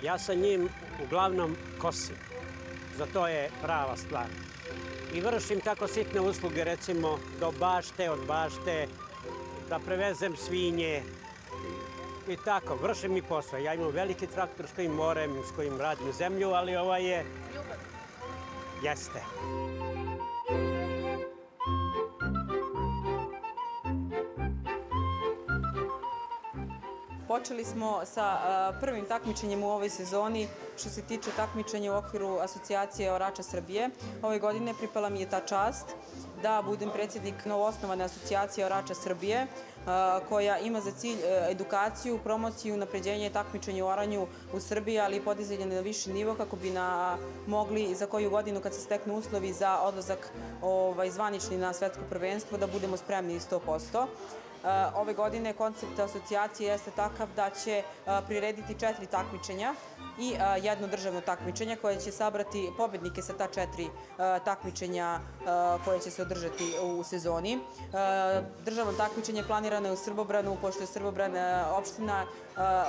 Ja sa njim uglavnom kosim. Za to je prava stvar. I vršim tako sitne usluge, recimo do bašte, od bašte, da prevezem svinje i tako, vršim i posao. Ja imam veliki traktor s kojim morem, s kojim radim zemlju, ali ovaj je... Ljubav. Jeste. Počeli smo sa prvim takmičenjem u ovoj sezoni što se tiče takmičenja u okviru Asocijacije orača Srbije. Ove godine pripala mi je ta čast da budem predsjednik novoosnovane Asocijacije orača Srbije koja ima za cilj edukaciju, promociju, unapređenje takmičenja u oranju u Srbiji, ali i podizanje na viši nivo kako bi mogli za koju godinu kad se steknu uslovi za odlazak zvanični na svetsko prvenstvo da budemo spremni 100%. Ove godine koncept asocijacije jeste takav da će prirediti 4 takmičenja i jedno državno takmičenje koje će sabrati pobednike sa ta 4 takmičenja koje će se održati u sezoni. Državno takmičenje planirano je u Srbobranu, pošto je Srbobran opština,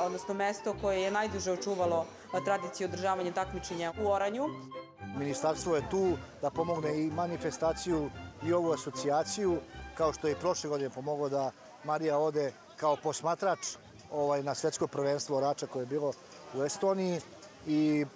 odnosno mesto koje je najduže očuvalo tradiciju održavanja takmičenja u oranju. Ministarstvo je tu da pomogne i manifestaciju i ovu asocijaciju, kao što je i prošle godine pomoglo da Marija ode kao posmatrač na svetsko prvenstvo orača koje je bilo u Estoniji i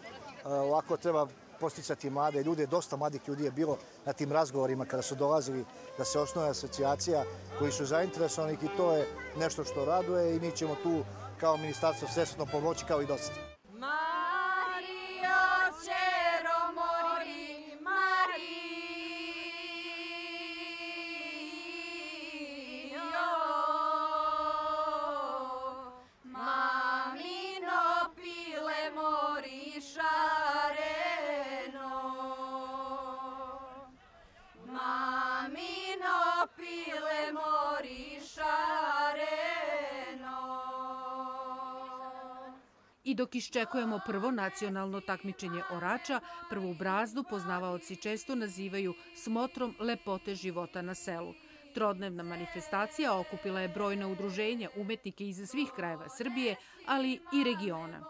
ovako treba posticati mlade ljude. Dosta mladih ljudi je bilo na tim razgovorima kada su dolazili da se osnuje asocijacija koji su zainteresovani i to je nešto što raduje i mi ćemo tu kao ministarstvo svesno pomoći kao i dosta. I dok iščekujemo prvo nacionalno takmičenje orača, prvu brazdu poznavaoci često nazivaju smotrom lepote života na selu. Trodnevna manifestacija okupila je brojna udruženja, umetnike iz svih krajeva Srbije, ali i regiona.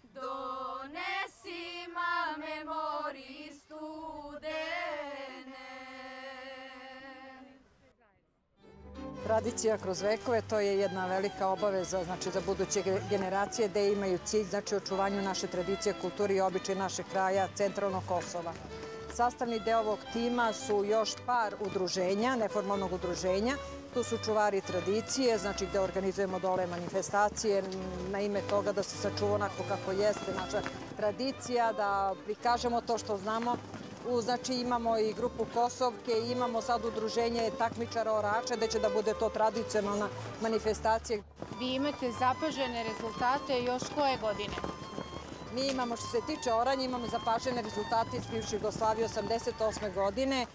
Donesi mame mori studene. Tradicija kroz vekove, to je jedna velika obaveza za buduće generacije da imaju cilj, očuvanju naše tradicije, kulturi i običaja našeg kraja, centralnog Kosova. Sastavni deo ovog tima su još par udruženja, neformalnog udruženja. Tu su čuvari tradicije, gde organizujemo dole manifestacije na ime toga da se sačuva onako kako jeste naša tradicija, da prikažemo to što znamo. Imamo i grupu Kosovke, imamo sad udruženje takmičara orača, gde će da bude to tradicionalna manifestacija. Vi imate zapažene rezultate još koje godine? Mi imamo, što se tiče oranja, imamo zapažene rezultate iz bivše Jugoslavije 88. godine,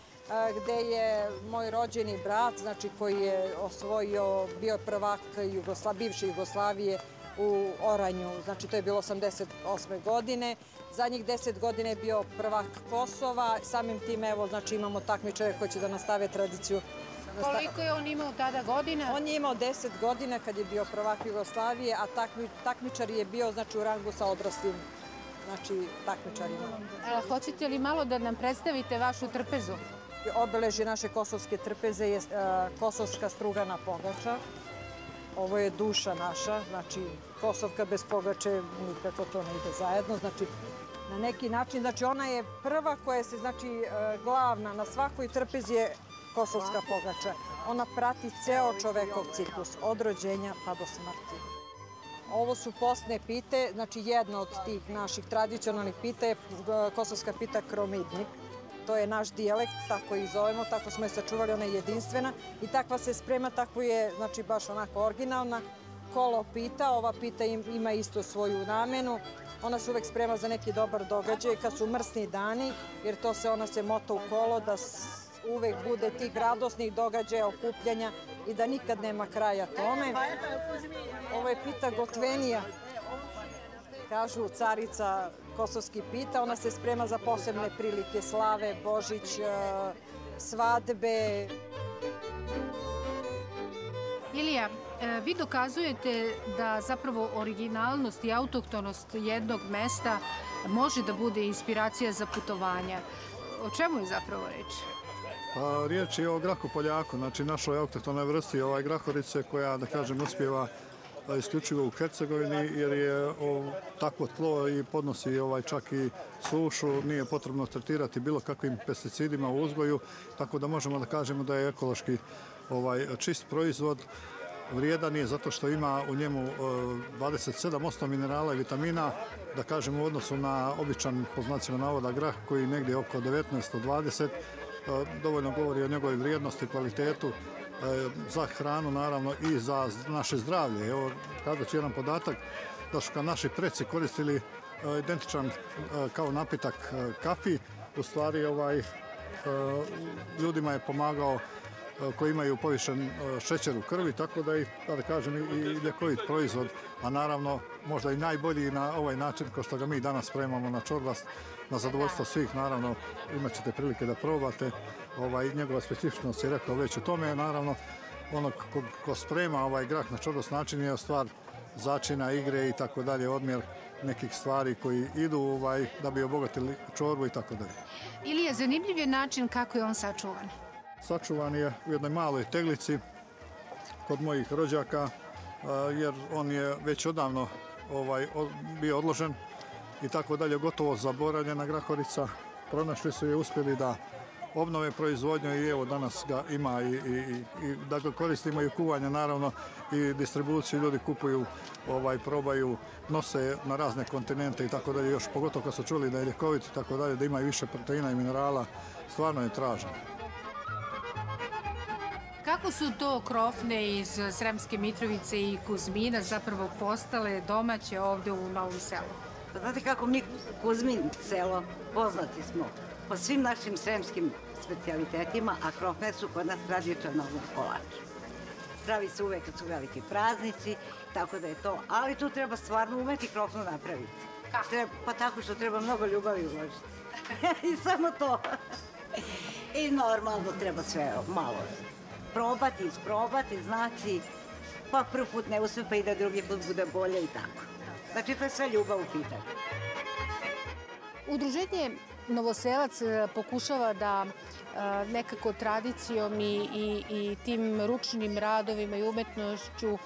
gde je moj rođeni brat, koji je osvojio, bio prvak bivše Jugoslavije u oranju, to je bilo 88. godine. Zadnjih 10 godina je bio prvak Kosova, samim tim imamo takmičare koji će da nastave tradiciju. Koliko je on imao tada godina? On je imao 10 godina kad je bio prvak Jugoslavije, a takmičar je bio u rangu sa odraslim takmičarima. Hoćete li malo da nam predstavite vašu trpezu? Obeležje naše kosovske trpeze je kosovska strugana pogača. Ovo je duša naša, Kosovka bez pogače nikako to ne ide zajedno. Na neki način, ona je prva koja se, glavna na svakoj trpezi je kosovska pogača. Ona prati ceo čovekov ciklus, od rođenja pa do smrti. Ovo su postne pite, jedna od tih naših tradicionalnih pita je kosovska pita kromidnik. To je naš dijalekt, tako je zovemo, tako smo je sačuvali, ona je jedinstvena i takva se sprema, tako je, baš onako originalna. Kolo pita, ova pita ima isto svoju namenu. Ona se uvek sprema za neki dobar događaj, kad su mrsni dani, jer ona se mota u kolo, da uvek bude tih radosnih događaja, okupljanja i da nikad nema kraja tome. Ovo je pita gotvenija, kažu carica kosovski pita. Ona se sprema za posebne prilike, slave, Božić, svadbe. Ilija, vi dokazujete da zapravo originalnost i autohtonost jednog mesta može da bude inspiracija za putovanja. O čemu je zapravo reč? Riječ je o grahu Poljaku, našoj autohtonoj vrsti grahorice koja, da kažem, uspijeva isključivo u Hercegovini jer je takvo tlo i podnosi čak i sušu, nije potrebno tretirati bilo kakvim pesticidima u uzgoju, tako da možemo da kažemo da je ekološki čist proizvod. Vrijedan je zato što ima u njemu 27% minerala i vitamina, da kažemo u odnosu na običan, po znacima navoda, grah koji je negdje oko 19-20, dovoljno govori o njegovoj vrijednosti, kvalitetu za hranu naravno i za naše zdravlje. Evo, kazat ću jedan podatak da su naši preci koristili identičan kao napitak kafi, u stvari ljudima je pomagao koji imaju povišen šećer u krvi, tako da je, da kažem, i ljekovit proizvod, a naravno možda i najbolji na ovaj način kao što ga mi danas spremamo na čorba, na zadovoljstvo svih, naravno imat ćete prilike da probate. Njegova specifičnost je rekao već u tome, naravno ono ko sprema grah na čorba način je stvar začina, igre i tako dalje, odmjer nekih stvari koji idu da bi obogatili čorbu i tako dalje. Ilija, zanimljiv je način kako je on sačuvan. Sačuvan je u jednoj maloj teglici kod mojih rođaka, jer on je već odavno bio odložen i tako dalje, gotovo zaboravljena grahorica. Pronašli su je, uspjeli da obnove proizvodnju i evo danas ga ima i da ga koristimo i u kuvanju naravno i distribuciju, ljudi kupuju, probaju, nose na razne kontinente i tako dalje, još pogotovo kad su čuli da je ljekovit i tako dalje, da ima i više proteina i minerala, stvarno je tražen. Kako su to krofne iz Sremske Mitrovice i Kuzmina zapravo postale domaće ovde u Novom Selu? Znate kako mi Kuzmin selo poznati smo po svim našim sremskim specijalitetima, a krofne su kod nas tradicionalno kolači. Pravi se uvek kad su veliki praznici, tako da je to, ali tu treba stvarno umeti krofnu napraviti. Pa tako što treba mnogo ljubavi uložiti. I samo to. I normalno treba sve malo probati, isprobati, znači, pa prvi put ne uspe, pa i da drugi put bude bolje i tako. Znači, to je sve ljubav u pitanju. Udruženje Novoselac pokušava da nekako tradicijom i tim ručnim radovima i umetnošću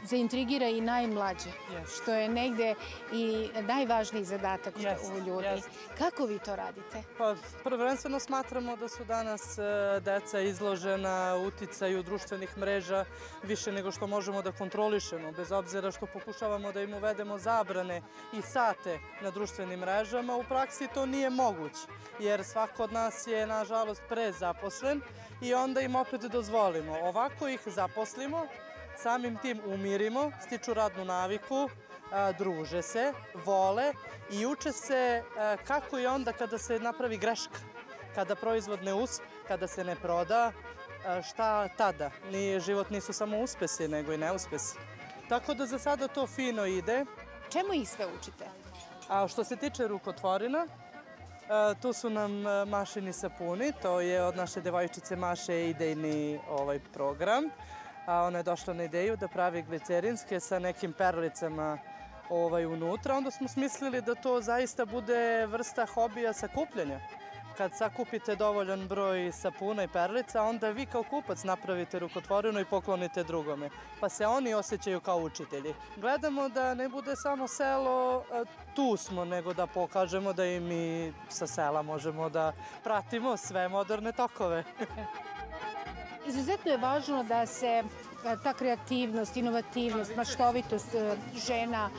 zaintrigira i najmlađe, što je negde i najvažniji zadatak u ljudi. Kako vi to radite? Pa, prvenstveno smatramo da su danas deca izložena uticaju društvenih mreža više nego što možemo da kontrolišemo, bez obzira što pokušavamo da im uvedemo zabrane i sate na društvenim mrežama. U praksi to nije moguće, jer svako od nas je, nažalost, prezaposlen i onda im opet dozvolimo. Ovako ih zaposlimo, samim tim umirimo, stiču radnu naviku, druže se, vole i uče se kako je onda kada se napravi greška, kada proizvod ne uspe, kada se ne proda, šta tada. Život nisu samo uspesi, nego i neuspesi. Tako da za sada to fino ide. Čemu ih sve učite? A što se tiče rukotvorina, tu su nam mašini sapuni, to je od naše devojčice Maše idejni program. Ona je došla na ideju da pravi glicerinske sa nekim perlicama unutra. Onda smo smislili da to zaista bude vrsta hobija sakupljanja. Kad sakupite dovoljan broj sapuna i perlica, onda vi kao kupac napravite rukotvorinu i poklonite drugome. Pa se oni osjećaju kao učitelji. Gledamo da ne bude samo selo, tu smo, nego da pokažemo da i mi sa sela možemo da pratimo sve moderne tokove. Izuzetno je važno da se ta kreativnost, inovativnost, maštovitost žena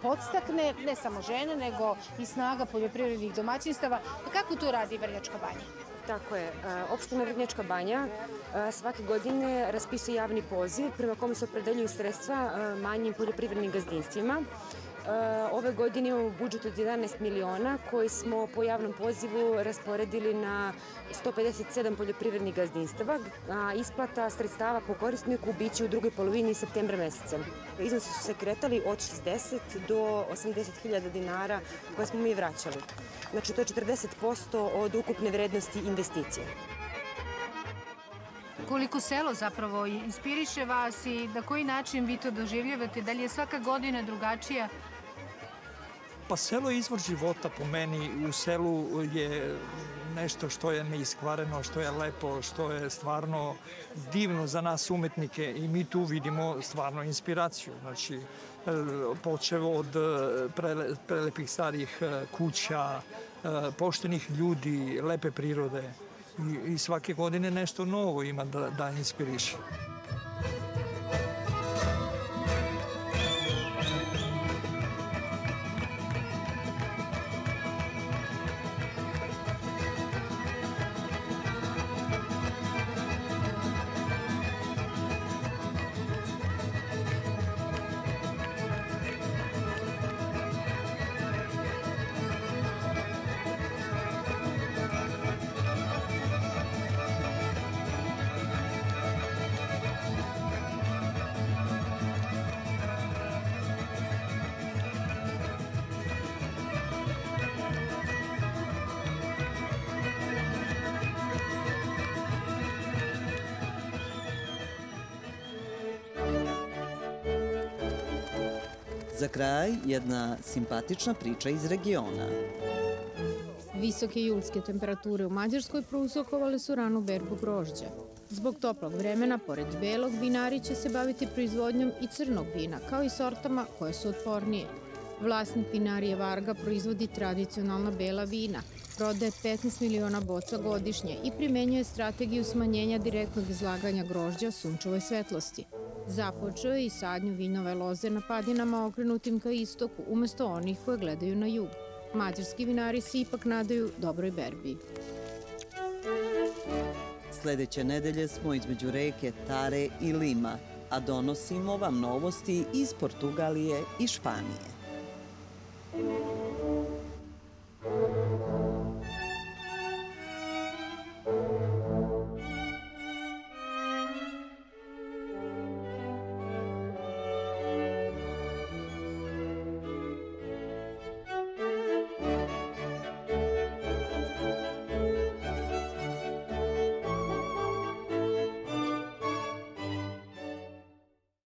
podstakne, ne samo žene, nego i snaga poljoprivrednih domaćinstava. Kako to radi Vrnjačka banja? Tako je. Opština Vrnjačka banja svake godine raspisuje javni poziv prema kome se opredeljuju sredstva manjim poljoprivrednim gazdinstvima. Ove godine imamo budžet od 11 miliona koji smo po javnom pozivu rasporedili na 157 poljoprivrednih gazdinstava, a isplata sredstava po korisniku biće u drugoj polovini septembra meseca. Iznosi su se kretali od 60 do 80.000 dinara koje smo mi vraćali. Znači to je 40% od ukupne vrednosti investicije. Koliko selo zapravo inspiriše vas i na koji način vi to doživljavate? Da li je svaka godina drugačija? Pa selo je izvor života po meni. U selu je nešto što je neiskvareno, što je lepo, što je stvarno divno za nas umetnike i mi tu vidimo stvarno inspiraciju. Znači, počev od prelepih starih kuća, poštenih ljudi, lepe prirode. I svake godine nešto novo ima da inspiriše. Za kraj, jedna simpatična priča iz regiona. Visoke julske temperature u Mađarskoj prouzrokovale su ranu berbu grožđa. Zbog toplog vremena, pored belog, vinari će se baviti proizvodnjom i crnog vina, kao i sortama koje su otpornije. Vlasnik vinarije Varga proizvodi tradicionalna bela vina, prodaje 15 miliona boca godišnje i primenjuje strategiju smanjenja direktnog izlaganja grožđa sunčevoj svetlosti. Započeo je i sadnju vinove loze na padinama okrenutim ka istoku, umesto onih koje gledaju na jug. Mađarski vinari se ipak nadaju dobroj berbi. Sledeće nedelje smo između reke Tare i Lima, a donosimo vam novosti iz Portugalije i Španije.